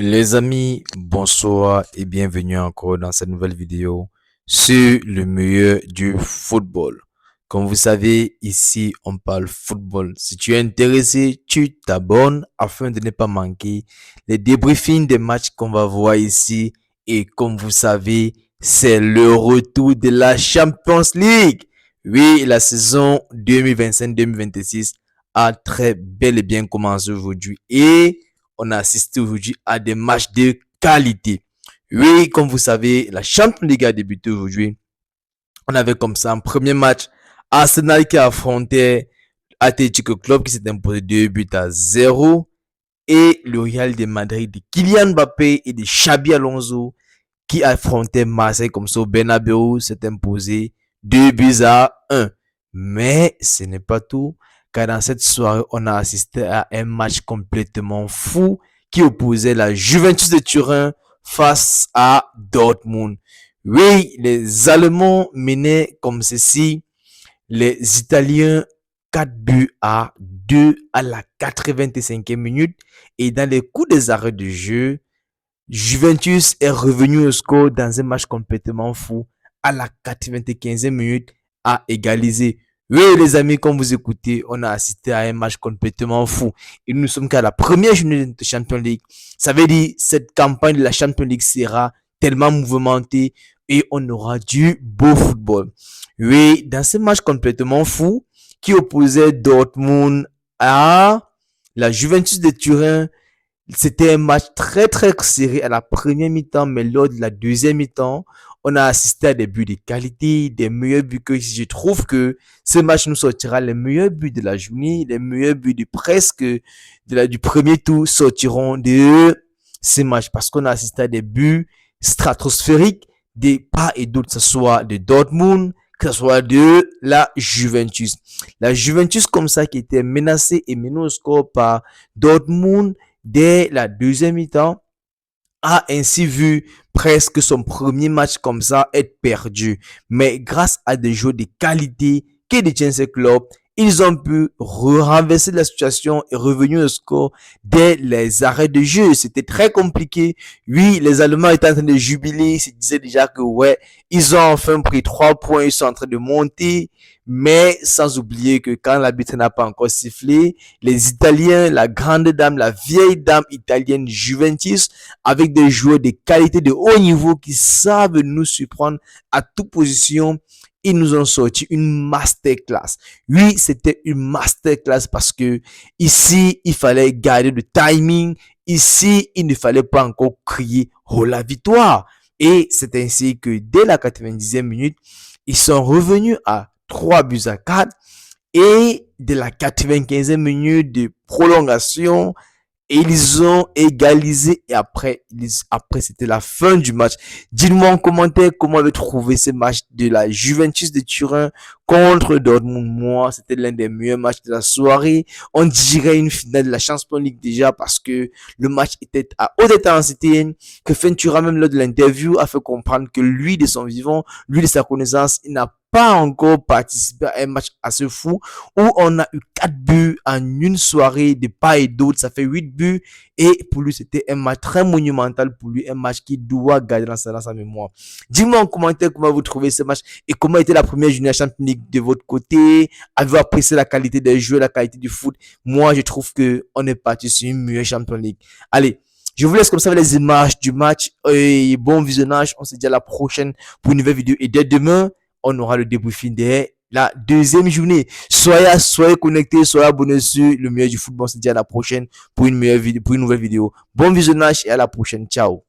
Les amis, bonsoir et bienvenue encore dans cette nouvelle vidéo sur le meilleur du football. Comme vous savez, ici on parle football. Si tu es intéressé, tu t'abonnes afin de ne pas manquer les débriefings des matchs qu'on va voir ici. Et comme vous savez, c'est le retour de la Champions League. Oui, la saison 2025-2026 a très bel et bien commencé aujourd'hui et on a assisté aujourd'hui à des matchs de qualité. Oui, comme vous savez, la Champions League a débuté aujourd'hui. On avait comme ça un premier match, Arsenal qui a affronté Athletic Club qui s'est imposé 2-0 et le Real de Madrid de Kylian Mbappé et de Xabi Alonso qui affrontait Marseille comme ça au Bernabeu s'est imposé 2-1. Mais ce n'est pas tout, car dans cette soirée, on a assisté à un match complètement fou qui opposait la Juventus de Turin face à Dortmund. Oui, les Allemands menaient comme ceci, les Italiens 4 buts à 2 à la 85e minute et dans les coups des arrêts de jeu, Juventus est revenu au score dans un match complètement fou à la 95e minute à égaliser. Oui, les amis, comme vous écoutez, on a assisté à un match complètement fou. Et nous sommes qu'à la première journée de Champions League. Ça veut dire cette campagne de la Champions League sera tellement mouvementée et on aura du beau football. Oui, dans ce match complètement fou qui opposait Dortmund à la Juventus de Turin, c'était un match très très serré à la première mi-temps, mais lors de la deuxième mi-temps, on a assisté à des buts de qualité, des meilleurs buts que je trouve que ce match nous sortira les meilleurs buts de la journée, les meilleurs buts de presque du premier tour sortiront de ce match parce qu'on a assisté à des buts stratosphériques des part et d'autre, que ce soit de Dortmund, que ce soit de la Juventus. La Juventus comme ça qui était menacée et menée au score par Dortmund dès la deuxième mi-temps, a ainsi vu presque son premier match comme ça être perdu. Mais grâce à des jeux de qualité que détient ce club, ils ont pu renverser la situation et revenir au score dès les arrêts de jeu. C'était très compliqué. Oui, les Allemands étaient en train de jubiler. Ils se disaient déjà que ouais, ils ont enfin pris 3 points. Ils sont en train de monter. Mais sans oublier que quand l'arbitre n'a pas encore sifflé, les Italiens, la grande dame, la vieille dame italienne Juventus, avec des joueurs de qualité de haut niveau qui savent nous surprendre à toute position, ils nous ont sorti une masterclass. Oui, c'était une masterclass parce que ici, il fallait garder le timing. Ici, il ne fallait pas encore crier « Oh la victoire !» Et c'est ainsi que dès la 90e minute, ils sont revenus à 3 buts à 4 et de la 95e minute de prolongation, et ils ont égalisé et après c'était la fin du match. Dites-moi en commentaire comment vous trouvez ce match de la Juventus de Turin contre Dortmund. Moi, c'était l'un des meilleurs matchs de la soirée. On dirait une finale de la Champions League déjà parce que le match était à haute intensité, que Ventura même lors de l'interview a fait comprendre que lui de son vivant, lui de sa connaissance, il n'a pas encore participé à un match assez fou où on a eu 4 buts en une soirée de part et d'autre. Ça fait 8 buts et pour lui, c'était un match très monumental pour lui, un match qui doit garder dans sa mémoire. Dis-moi en commentaire comment vous trouvez ce match et comment était la première journée de la Champions League de votre côté. Avez-vous apprécié la qualité des jeux, la qualité du foot? Moi, je trouve que on est parti sur une meilleure Champions League. Allez, je vous laisse comme ça avec les images du match et bon visionnage. On se dit à la prochaine pour une nouvelle vidéo et dès demain, on aura le débriefing de la deuxième journée. Soyez connectés, soyez abonnés sur le meilleur du football. On se dit à la prochaine pour une meilleure vidéo, pour une nouvelle vidéo. Bon visionnage et à la prochaine. Ciao.